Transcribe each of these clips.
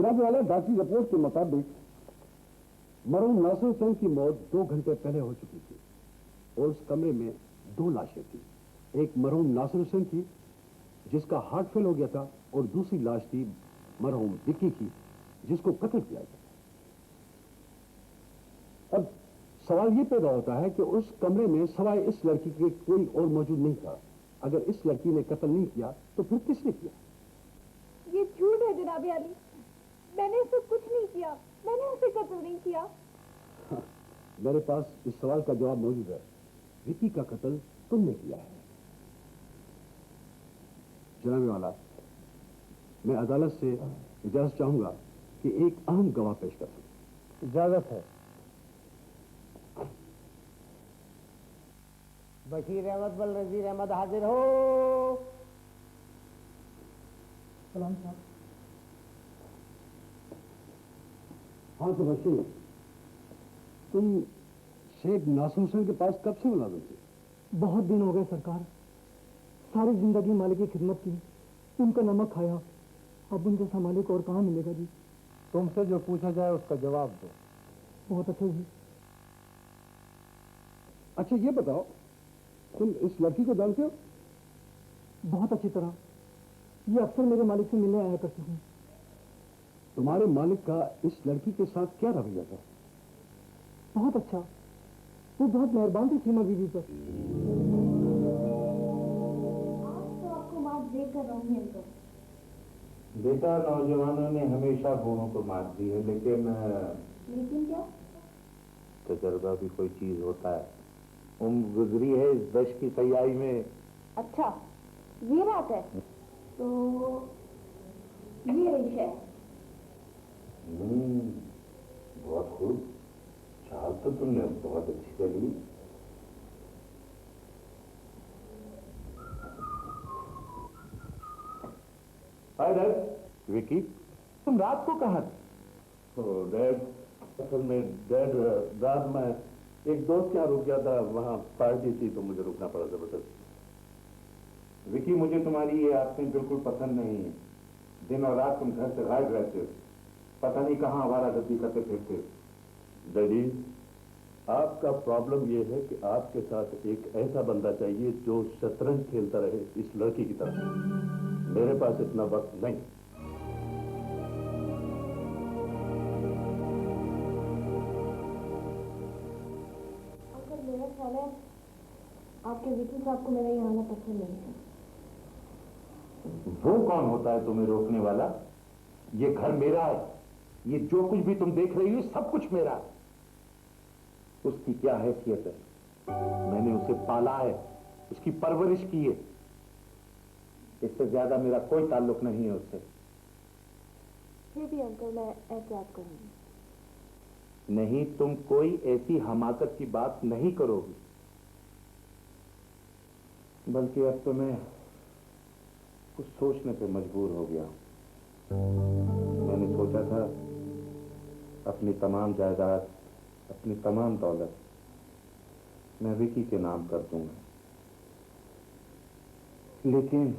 जनाब वाला डॉक्टरी रिपोर्ट के मुताबिक मरहूम नासिर हुसैन की मौत 2 घंटे पहले हो चुकी थी और उस कमरे में 2 लाशें थी। एक मरहूम नासिर हुसैन की जिसका हार्ट फेल हो गया था और दूसरी लाश थी मरहूम विक्की की जिसको कत्ल किया गया। अब सवाल ये पैदा होता है कि उस कमरे में सिवाय इस लड़की के कोई और मौजूद नहीं था। अगर इस लड़की ने कत्ल नहीं किया तो फिर किसने किया? ये झूठ है जनाब आली, मैंने इससे कुछ नहीं किया, मैंने उसे कत्ल नहीं किया। मेरे पास इस सवाल का जवाब मौजूद है। विक्की का कत्ल तुमने किया है। जनाब वाला, मैं अदालत से इजाजत चाहूंगा कि एक अहम गवाह पेश कर सकूं। इजाजत है। बशीर अहमद बल नजीर अहमद हाजिर हो। सलाम साहब। हाँ तो बशीर, तुम शेख नासिर हुसैन के पास कब से मुलाजिम थे? बहुत दिन हो गए सरकार, सारी जिंदगी मालिक की खिदमत की, उनका नमक खाया, अब उन जैसा मालिक और कहाँ मिलेगा जी। तुमसे जो पूछा जाए उसका जवाब दो। बहुत अच्छा जी। अच्छा ये बताओ, तुम इस लड़की को जानते हो? बहुत अच्छी तरह, ये अक्सर मेरे मालिक से मिलने आया करती हूँ। तुम्हारे मालिक का इस लड़की के साथ क्या रवैया था? बहुत अच्छा, वो बहुत मेहरबान थी सीमा बीवी पर। आज तो आपको मार देकर रहूंगी अंकल। बेटा, नौजवानों ने हमेशा बूढ़ों को मार दी है, लेकिन क्या? तजर्बा भी कोई चीज होता है। उम्र गुजरी है इस दश की तैयारी में। अच्छा ये बात है, तो ये रही है। बहुत खूब, चाल तो तुमने बहुत अच्छी चली। Hi dad. विकी, तुम रात को कहाँ थे? डैड, असल में डैड रात में एक दोस्त के यहाँ रुक गया था, वहाँ पार्टी थी तो मुझे रुकना पड़ा जबरदस्त। विकी, मुझे तुम्हारी ये आदतें बिल्कुल पसंद नहीं है। दिन और रात तुम घर से गायब रहते हो, पता नहीं कहाँ आवारागर्दी करते फिरते हो। डैडी, आपका प्रॉब्लम ये है कि आपके साथ एक ऐसा बंदा चाहिए जो शतरंज खेलता रहे इस लड़की की तरह। मेरे पास इतना वक्त नहीं। अंकल मेरा ख्याल है आपके विकी साहब को मेरा यहाँ आना पसंद नहीं है। वो कौन होता है तुम्हें रोकने वाला? ये घर मेरा है, ये जो कुछ भी तुम देख रही हो सब कुछ मेरा है। उसकी क्या हैसियत है? मैंने उसे पाला है, उसकी परवरिश की है। इससे ज्यादा मेरा कोई ताल्लुक नहीं है उससे। फिर भी अंकल मैं एहतियात करूंगी। नहीं, तुम कोई ऐसी हमाकत की बात नहीं करोगी। बल्कि अब तो मैं कुछ सोचने पे मजबूर हो गया। मैंने सोचा था अपनी तमाम जायदाद, अपनी तमाम दौलत मैं विकी के नाम कर दूंगा, लेकिन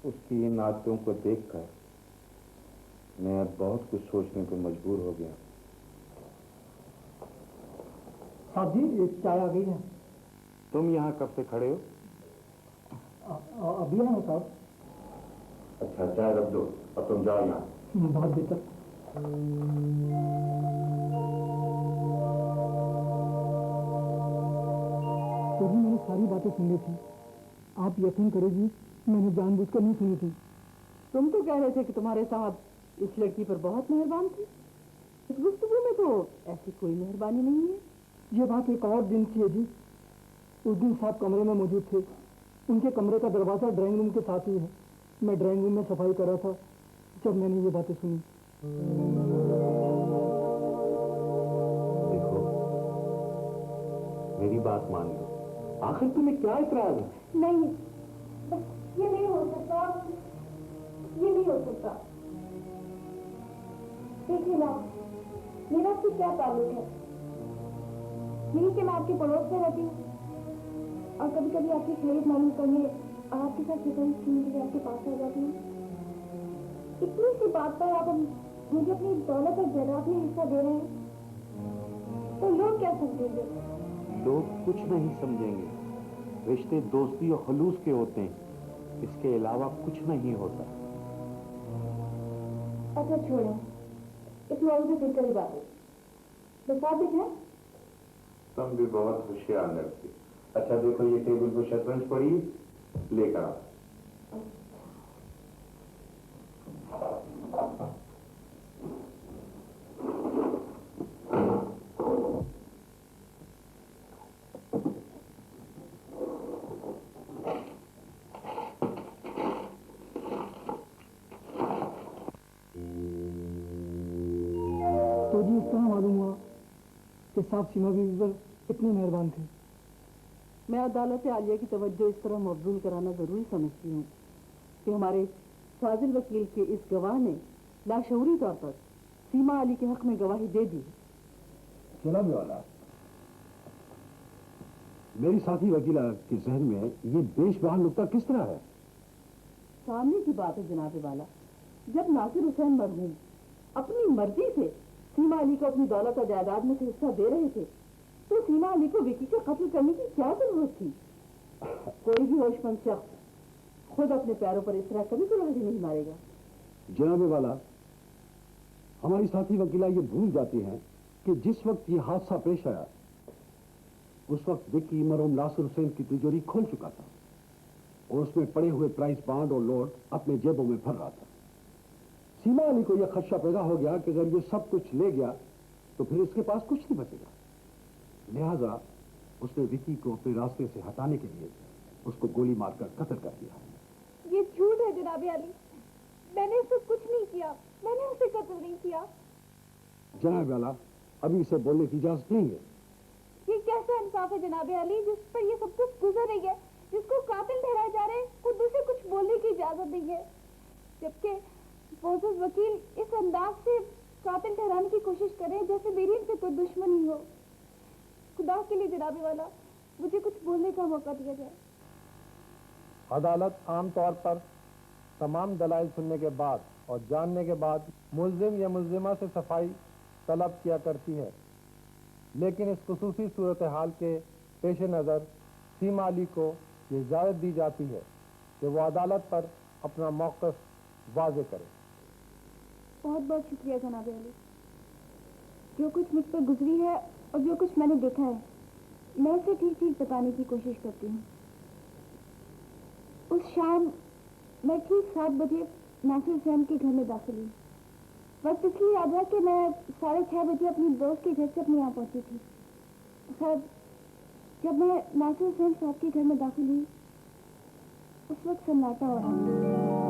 उसकी इन आदतों को देखकर मैं अब बहुत कुछ सोचने पे मजबूर हो गया। साहब जी, एक चाय आ गई है। तुम यहाँ कब से खड़े हो? अभी आए हैं साहब। अच्छा, चाय रख दो, अब तुम जाओ यहाँ। बहुत बेहतर। तो भी मैंने सारी बातें सुन ली थी। आप यकीन करेगी, मैंने जानबूझकर नहीं सुनी थी। तुम तो कह रहे थे कि तुम्हारे साहब इस लड़की पर बहुत मेहरबान थे। इस गुफ्तगू में तो ऐसी कोई मेहरबानी नहीं है। ये बात एक और दिन की है जी। उस दिन साहब कमरे में मौजूद थे। उनके कमरे का दरवाजा ड्राइंग रूम के साथ ही है। मैं ड्राइंग रूम में सफाई कर रहा था जब मैंने ये बातें सुनी। देखो, मेरी बात मान लो, आखिर तुम्हें क्या इतराज है? नहीं, ये नहीं हो सकता, ये नहीं हो सकता। देखिए ना, मेरा आपसे क्या ताल्लुक है? यही कि मैं आपके पड़ोस में रहती हूँ और कभी कभी आपकी खैरियत मालूम करने और आपके साथ सिफारिश करने के लिए आपके पास आ जाती हूँ। इतनी सी बात पर आप मुझे अपनी दौलत और जायदाद में हिस्सा दे रहे हैं तो लोग क्या समझेंगे? लोग कुछ नहीं समझेंगे। रिश्ते दोस्ती और खलूस के होते हैं, इसके अलावा कुछ नहीं होता। अच्छा छोड़ें, इस मौजूद से फिर करी बात है। बसा दिखाएं? तुम भी बहुत होशियार लड़की। अच्छा देखो, ये टेबल पर शतरंज पड़ी, लेकर आओ। तो जी इस तरह मालूम हुआ कि साहब सीमा बीवी पर कितने मेहरबान थे। मैं अदालत आलिया की तवज्जो इस तरह मबजूल कराना ज़रूरी समझती हूँ कि हमारे फाजिल वकील के इस गवाह ने लाशऊरी तौर पर सीमा अली के हक में गवाही दे दी। जनाब वाला, मेरी साथी वकीला के जहन में ये बेशबहा नुक्ता किस तरह है? सामने की बात है जनाब वाला, जब नासिर हुसैन मरहूम अपनी मर्जी से सीमा अली को अपनी दौलत और जायदाद में से हिस्सा दे रहे थे तो सीमा अली को विकी का कत्ल करने की क्या जरूरत थी? कोई भी होशमंद शख्स खुद अपने पैरों पर इस तरह कभी कुल्हाड़ी नहीं मारेगा। जनाब वाला, हमारी साथी वकीला ये भूल जाती हैं कि जिस वक्त ये हादसा पेश आया उस वक्त विकी मरहूम नासिर हुसैन की तिजोरी खोल चुका था और उसमें पड़े हुए प्राइस बांड और नोट अपने जेबों में भर रहा था। सीमा अली को यह खदशा पैदा हो गया कि अगर ये सब कुछ ले गया तो फिर इसके पास कुछ नहीं बचेगा। लिहाजा उसने विकी को अपने रास्ते से हटाने के लिए उसको गोली मारकर कत्ल कर दिया। ये झूठ है जनाब अली, मैंने उससे कुछ नहीं किया, मैंने उसे कत्ल नहीं किया। जनाब वाला, अभी इसे बोलने की इजाजत नहीं है। ये कैसा इंसाफ है जनाब अली, जिस पर ये सब कुछ गुजर रही है, जिसको कातिल ठहराए जा रहे हैं, खुद उसे कुछ बोलने की इजाजत नहीं है, जबकि मोअज़्ज़ज़ वकील इस अंदाज से कातिल ठहराने की कोशिश करे जैसे मेरी इनसे कोई दुश्मनी हो। खुदा के लिए जनाब वाला, मुझे कुछ बोलने का मौका दिया जाए। अदालत आमतौर पर तमाम दलाइल सुनने के बाद और जानने के बाद मुल्जिम या मुल्जिमा से सफाई तलब किया करती है, लेकिन इस खुसूसी सूरत हाल के पेश नज़र सीमा अली को ये इजाज़त दी जाती है कि वो अदालत पर अपना मौक़िफ़ वाज़े करे। बहुत बहुत शुक्रिया जनाब अली। जो कुछ मुझ पर गुजरी है और जो कुछ मैंने देखा है, मैं उसे ठीक ठीक बताने की कोशिश करती हूँ। उस शाम मैं ठीक 7 बजे नासिर हुसैन के घर में दाखिल हुई। वक्त इसलिए याद है कि मैं 6:30 बजे अपनी दोस्त के घर से अपने यहाँ पहुँची थी। खैर, जब मैं नासिर हुसैन साहब के घर में दाखिल हुई उस वक्त सन्नाटा हो रहा था।